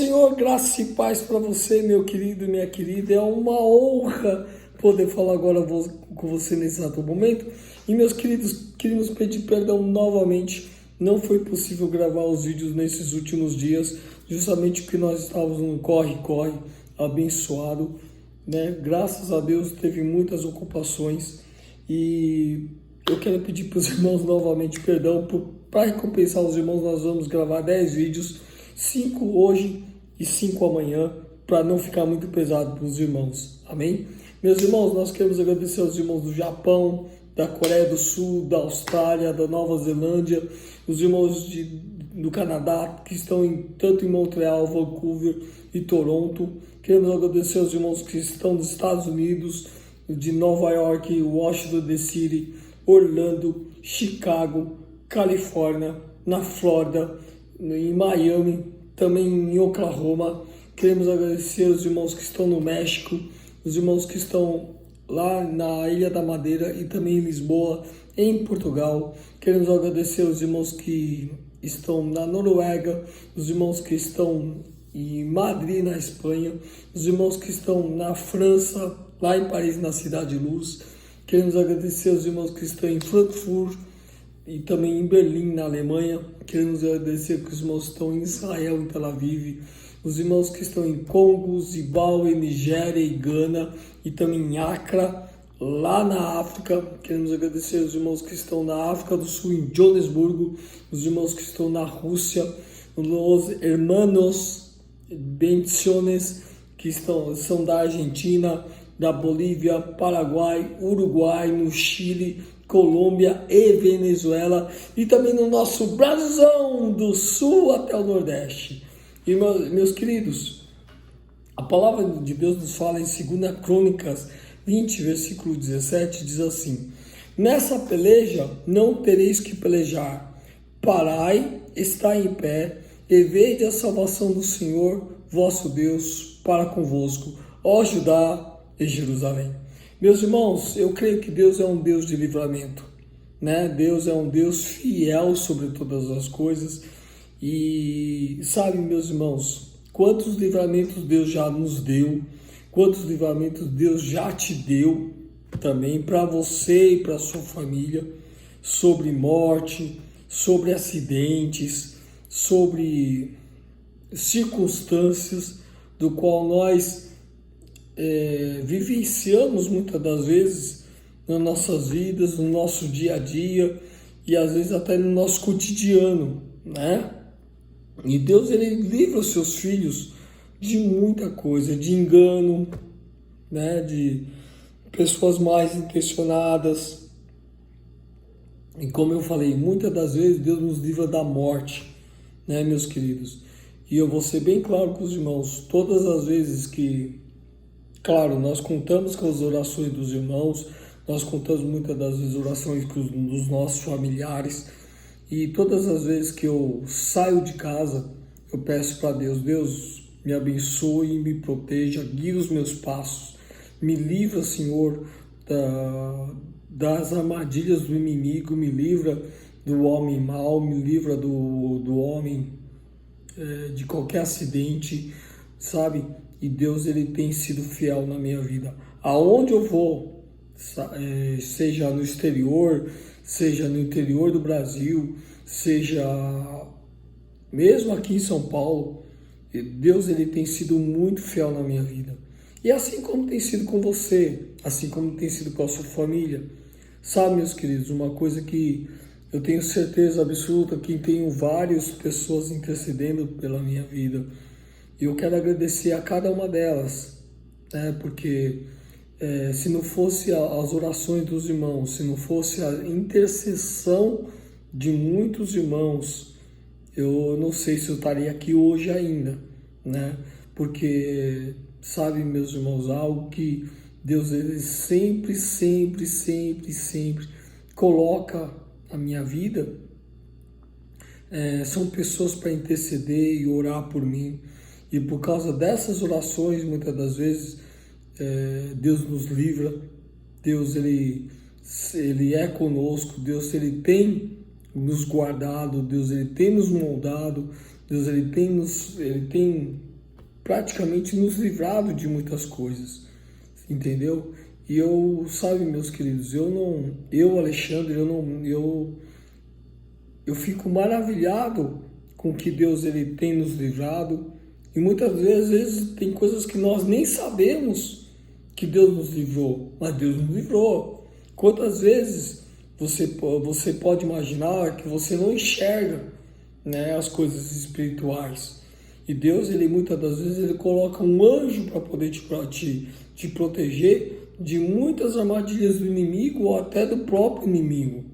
Senhor, graça e paz para você, meu querido e minha querida. É uma honra poder falar agora com você nesse exato momento. E meus queridos, queríamos pedir perdão novamente. Não foi possível gravar os vídeos nesses últimos dias, justamente porque nós estávamos num corre-corre abençoado, né? Graças a Deus teve muitas ocupações e eu quero pedir para os irmãos novamente perdão. Para recompensar os irmãos, nós vamos gravar 10 vídeos, 5 hoje e 5 amanhã, para não ficar muito pesado para os irmãos. Amém? Meus irmãos, nós queremos agradecer aos irmãos do Japão, da Coreia do Sul, da Austrália, da Nova Zelândia, os irmãos do Canadá, que estão tanto em Montreal, Vancouver e Toronto. Queremos agradecer aos irmãos que estão nos Estados Unidos, de Nova York, Washington DC, Orlando, Chicago, Califórnia, na Flórida, em Miami, também em Oklahoma. Queremos agradecer aos irmãos que estão no México, os irmãos que estão lá na Ilha da Madeira e também em Lisboa, em Portugal. Queremos agradecer aos irmãos que estão na Noruega, os irmãos que estão em Madrid, na Espanha, os irmãos que estão na França, lá em Paris, na Cidade de Luz. Queremos agradecer aos irmãos que estão em Frankfurt e também em Berlim, na Alemanha. Queremos agradecer que os irmãos estão em Israel, em Tel Aviv, os irmãos que estão em Congo, Zimbábue, Nigéria e Gana, e também em Accra, lá na África. Queremos agradecer aos irmãos que estão na África do Sul, em Joanesburgo, os irmãos que estão na Rússia, os hermanos bendiciones que são da Argentina, da Bolívia, Paraguai, Uruguai, no Chile, Colômbia e Venezuela, e também no nosso Brasilzão, do Sul até o Nordeste. E meus queridos, a palavra de Deus nos fala em 2 Crônicas 20, versículo 17, diz assim: nessa peleja não tereis que pelejar, parai, estai em pé, e vede a salvação do Senhor vosso Deus para convosco, ó Judá e Jerusalém. Meus irmãos, eu creio que Deus é um Deus de livramento, né? Deus é um Deus fiel sobre todas as coisas. E sabe, meus irmãos, quantos livramentos Deus já nos deu, quantos livramentos Deus já te deu também para você e para sua família, sobre morte, sobre acidentes, sobre circunstâncias do qual nós vivenciamos muitas das vezes nas nossas vidas, no nosso dia a dia e às vezes até no nosso cotidiano, né? E Deus, ele livra os seus filhos de muita coisa, de engano, né? De pessoas mais intencionadas. E como eu falei, muitas das vezes Deus nos livra da morte, né, meus queridos? E eu vou ser bem claro com os irmãos, todas as vezes que, claro, nós contamos com as orações dos irmãos, nós contamos muitas das vezes orações dos nossos familiares, e todas as vezes que eu saio de casa, eu peço para Deus: Deus, me abençoe, me proteja, guie os meus passos, me livra, Senhor, das armadilhas do inimigo, me livra do homem mau, me livra do homem, de qualquer acidente, sabe? E Deus, ele tem sido fiel na minha vida. Aonde eu vou, seja no exterior, seja no interior do Brasil, seja mesmo aqui em São Paulo, Deus, ele tem sido muito fiel na minha vida. E assim como tem sido com você, assim como tem sido com a sua família. Sabe, meus queridos, uma coisa que eu tenho certeza absoluta que tenho várias pessoas intercedendo pela minha vida. E eu quero agradecer a cada uma delas, né? Porque se não fosse as orações dos irmãos, se não fosse a intercessão de muitos irmãos, eu não sei se eu estaria aqui hoje ainda, né? Porque, sabe, meus irmãos, algo que Deus, ele sempre coloca na minha vida, são pessoas para interceder e orar por mim. E por causa dessas orações, muitas das vezes, Deus nos livra, Deus, ele é conosco, Deus, ele tem nos guardado, Deus, ele tem nos moldado, Deus, ele tem praticamente nos livrado de muitas coisas, entendeu? E eu, sabe, meus queridos, Alexandre, eu fico maravilhado com que Deus ele tem nos livrado. E muitas vezes tem coisas que nós nem sabemos que Deus nos livrou, mas Deus nos livrou. Quantas vezes você pode imaginar que você não enxerga, né, as coisas espirituais. E Deus, ele muitas das vezes, ele coloca um anjo para poder te proteger de muitas armadilhas do inimigo ou até do próprio inimigo,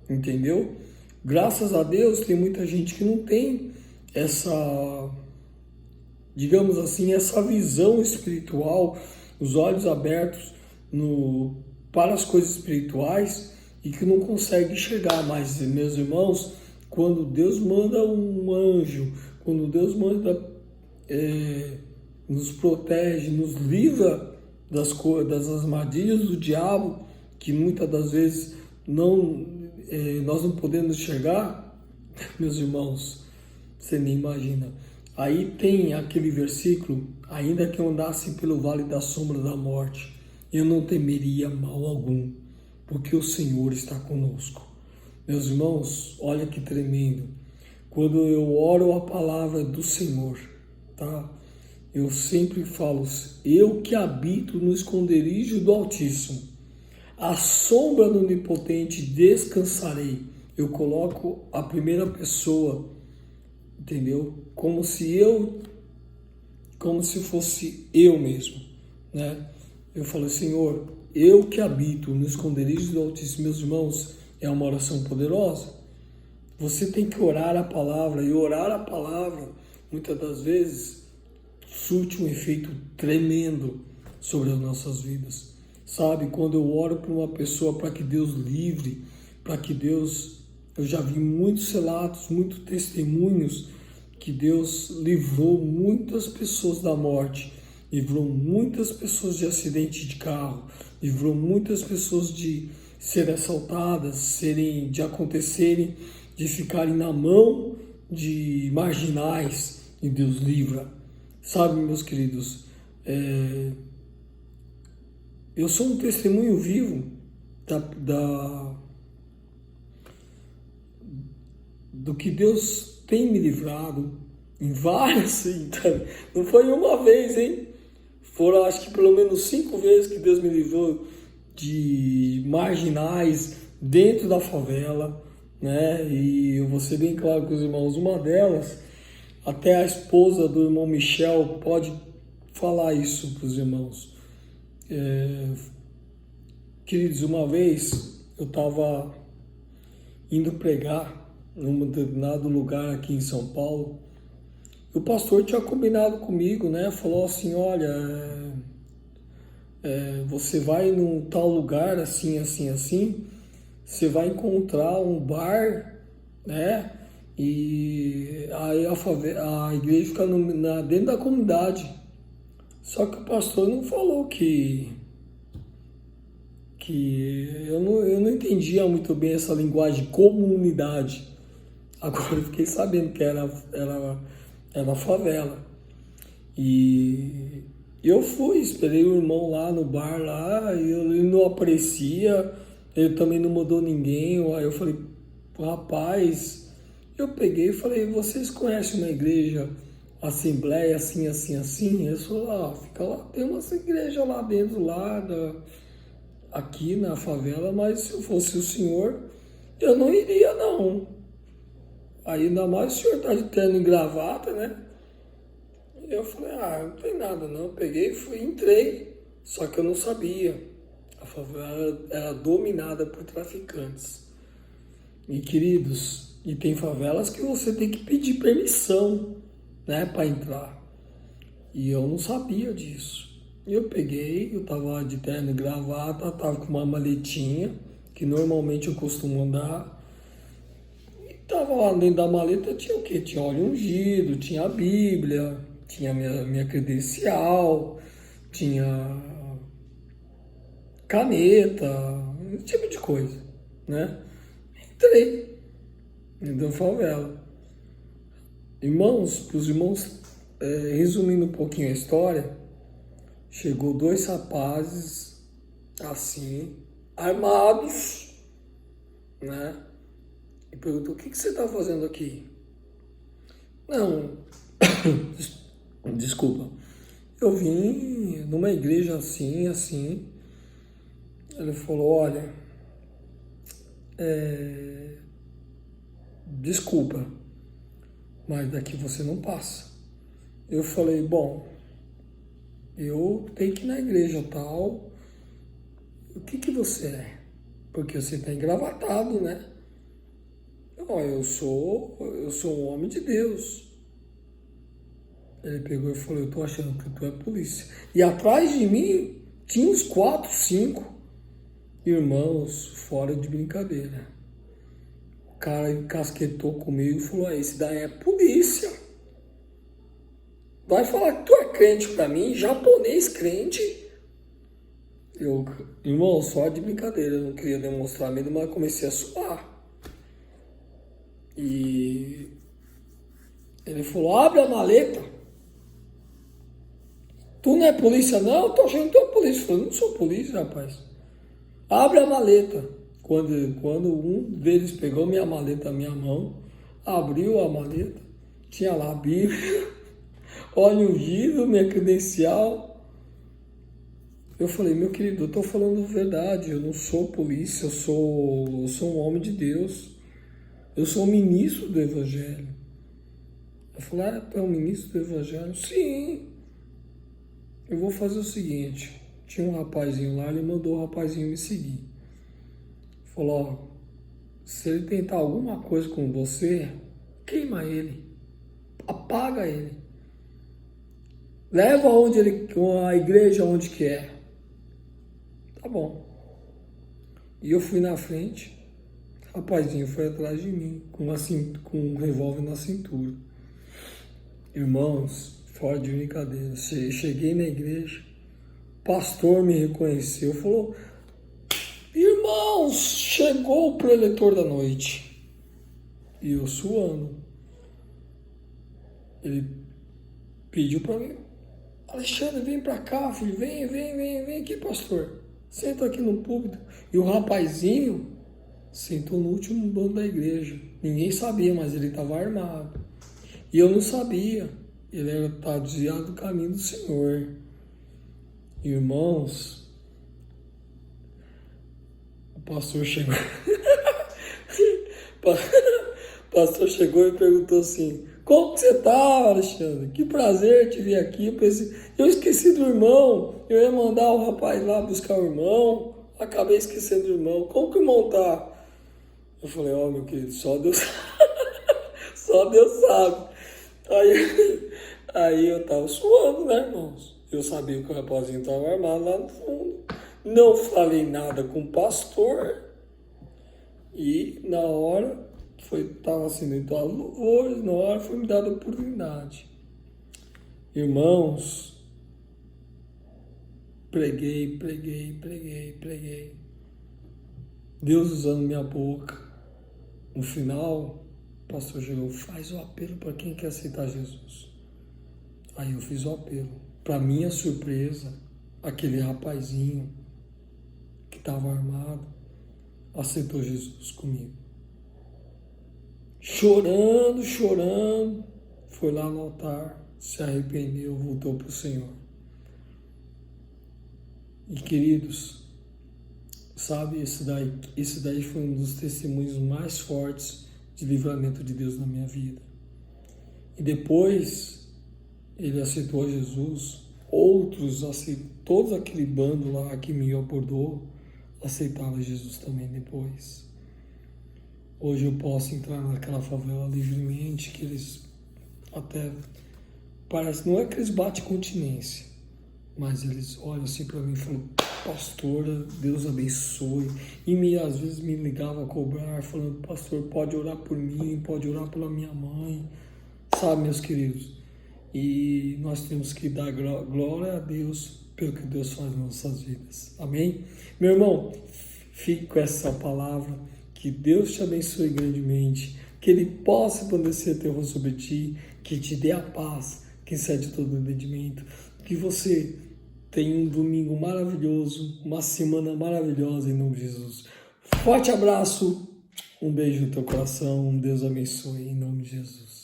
entendeu? Graças a Deus, tem muita gente que não tem essa, digamos assim, essa visão espiritual, os olhos abertos para as coisas espirituais e que não consegue enxergar. Mas, meus irmãos, quando Deus manda um anjo, quando Deus nos protege, nos livra das armadilhas do diabo, que muitas das vezes nós não podemos enxergar, meus irmãos, você nem imagina. Aí tem aquele versículo: ainda que eu andasse pelo vale da sombra da morte, eu não temeria mal algum, porque o Senhor está conosco. Meus irmãos, olha que tremendo. Quando eu oro a palavra do Senhor, tá? Eu sempre falo: eu que habito no esconderijo do Altíssimo, à sombra do Onipotente descansarei. Eu coloco a primeira pessoa, entendeu? Como se fosse eu mesmo, né? Eu falo: Senhor, eu que habito no esconderijo do Altíssimo. Meus irmãos, é uma oração poderosa. Você tem que orar a palavra, e orar a palavra, muitas das vezes, surte um efeito tremendo sobre as nossas vidas. Sabe, quando eu oro para uma pessoa para que Deus livre, para que Deus... Eu já vi muitos relatos, muitos testemunhos que Deus livrou muitas pessoas da morte, livrou muitas pessoas de acidente de carro, livrou muitas pessoas de serem assaltadas, de acontecerem, de ficarem na mão de marginais, e Deus livra. Sabe, meus queridos, eu sou um testemunho vivo do que Deus tem me livrado em várias, não foi uma vez, hein? Foram, acho que pelo menos 5 vezes que Deus me livrou de marginais dentro da favela, né? E eu vou ser bem claro com os irmãos, uma delas, até a esposa do irmão Michel pode falar isso para os irmãos. Queridos, uma vez eu estava indo pregar num determinado lugar aqui em São Paulo. O pastor tinha combinado comigo, né? Falou assim: olha, você vai num tal lugar assim, assim, assim, você vai encontrar um bar, né? E aí a igreja fica dentro da comunidade. Só que o pastor não falou que eu não entendia muito bem essa linguagem comunidade. Agora eu fiquei sabendo que era favela. E eu fui, esperei o irmão lá no bar lá, e ele não aparecia, ele também não mandou ninguém. Aí eu falei: rapaz, eu peguei e falei: vocês conhecem uma igreja, assembleia assim, assim, assim? Ele falou: fica lá, tem uma igreja lá dentro, aqui na favela, mas se eu fosse o senhor, eu não iria não. Aí ainda mais o senhor tá de terno e gravata, né? Eu falei: não tem nada não. Eu peguei e entrei, só que eu não sabia. A favela era dominada por traficantes. E queridos, e tem favelas que você tem que pedir permissão, né, para entrar. E eu não sabia disso. Eu tava de terno e gravata, tava com uma maletinha, que normalmente eu costumo andar. Tava lá dentro da maleta, tinha o quê? Tinha óleo ungido, tinha a Bíblia, tinha minha credencial, tinha caneta, esse tipo de coisa, né? Entrei dentro da favela. Irmãos, para os irmãos resumindo um pouquinho a história, chegou dois rapazes, assim, armados, né? E perguntou, o que você está fazendo aqui? Não, desculpa, eu vim numa igreja assim, assim. Ele falou, olha, desculpa, mas daqui você não passa. Eu falei, bom, eu tenho que ir na igreja tal. O que você é? Porque você está engravatado, né? Não, eu sou um homem de Deus. Ele pegou e falou, eu tô achando que tu é polícia. E atrás de mim tinha uns 4, 5 irmãos, fora de brincadeira. O cara encasquetou comigo e falou, esse daí é polícia. Vai falar que tu é crente pra mim, japonês crente. Eu, irmão, só de brincadeira, eu não queria demonstrar medo, mas comecei a suar. E ele falou, abre a maleta. Tu não é polícia não? Eu tô achando que tu é polícia. Eu falei, não sou polícia, rapaz. Abre a maleta. Quando um deles pegou minha maleta na minha mão, abriu a maleta, tinha lá a Bíblia, óleo ungido, minha credencial. Eu falei, meu querido, eu tô falando a verdade, eu não sou polícia, eu sou um homem de Deus. Eu sou um ministro do Evangelho. Eu falei, tu é um ministro do Evangelho? Sim. Eu vou fazer o seguinte, tinha um rapazinho lá, ele mandou o rapazinho me seguir. Falou, se ele tentar alguma coisa com você, queima ele, apaga ele. Leva a igreja onde quer. Tá bom. E eu fui na frente, o rapazinho foi atrás de mim, com um revólver na cintura. Irmãos, fora de brincadeira, cheguei na igreja, o pastor me reconheceu, falou, irmãos, chegou o preletor da noite. E eu suando. Ele pediu para mim, Alexandre, vem para cá, filho, vem aqui, pastor. Senta aqui no púlpito. E o rapazinho sentou no último banco da igreja. Ninguém sabia, mas ele estava armado. E eu não sabia. Ele estava desviado do caminho do Senhor. Irmãos, o pastor chegou. O pastor chegou e perguntou assim, como que você tá, Alexandre? Que prazer te ver aqui. Eu esqueci do irmão. Eu ia mandar o rapaz lá buscar o irmão. Acabei esquecendo do irmão. Como que o irmão tá? Eu falei, meu querido, só Deus só Deus sabe. Aí eu tava suando, né, irmãos? Eu sabia que o rapazinho tava armado lá no fundo. Não falei nada com o pastor. E na hora... Estava sendo entoado louvores, na hora foi me dada a oportunidade. Irmãos, preguei. Deus usando minha boca. No final, o pastor chegou, faz o apelo para quem quer aceitar Jesus. Aí eu fiz o apelo. Para minha surpresa, aquele rapazinho que estava armado aceitou Jesus comigo. Chorando, foi lá no altar, se arrependeu, voltou para o Senhor. E queridos, sabe, esse daí foi um dos testemunhos mais fortes de livramento de Deus na minha vida. E depois ele aceitou Jesus, todos aquele bando lá que me abordou, aceitaram Jesus também depois. Hoje eu posso entrar naquela favela livremente, que eles até, parece, não é que eles batem continência, mas eles olham assim para mim e falam, pastora, Deus abençoe, e às vezes me ligava a cobrar, falando, pastor, pode orar por mim, pode orar pela minha mãe, sabe, meus queridos? E nós temos que dar glória a Deus pelo que Deus faz nas nossas vidas, amém? Meu irmão, fique com essa palavra. Que Deus te abençoe grandemente, que Ele possa resplandecer teu rosto sobre ti, que te dê a paz, que que excede todo entendimento. Que você tenha um domingo maravilhoso, uma semana maravilhosa em nome de Jesus. Forte abraço, um beijo no teu coração, Deus abençoe em nome de Jesus.